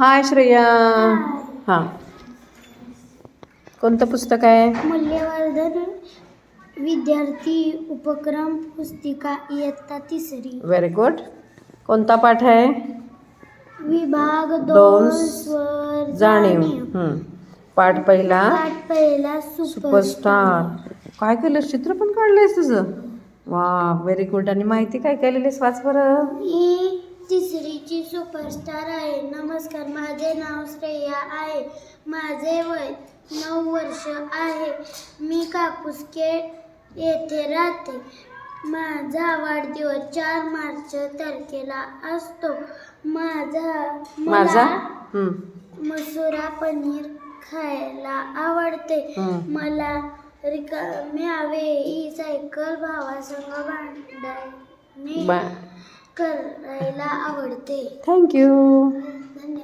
हाय श्रेया. हां, कोणतं पुस्तक आहे? मूल्यवर्धन विद्यार्थी उपक्रम पुस्तिका इयत्ता 3. Very good. कोणता पाठ आहे? विभाग 2 दोन स्वर जाणीव. पाठ पहिला पहिला सुपरस्टार. काय केलंस? चित्र पण काढलंयस तुझं? वा, व्हेरी गुड. आणि माहिती काय काय लिहिलीस? वाच बरं. मी 3रीची सुपरस्टार आहे. नमस्कार, माझे नाव श्रेया आहे. माझे वय 9 वर्ष आहे. मी कापूसखेड येथे राहते. माझा वाढदिवस 4 मार्च तारखेला असतो. मला मसुरा पनीर खायला आवडते. मला रिकाम्या वेळी सायकल भावासंग भांडणे करायला आवडते. थँक्यू. धन्यवाद.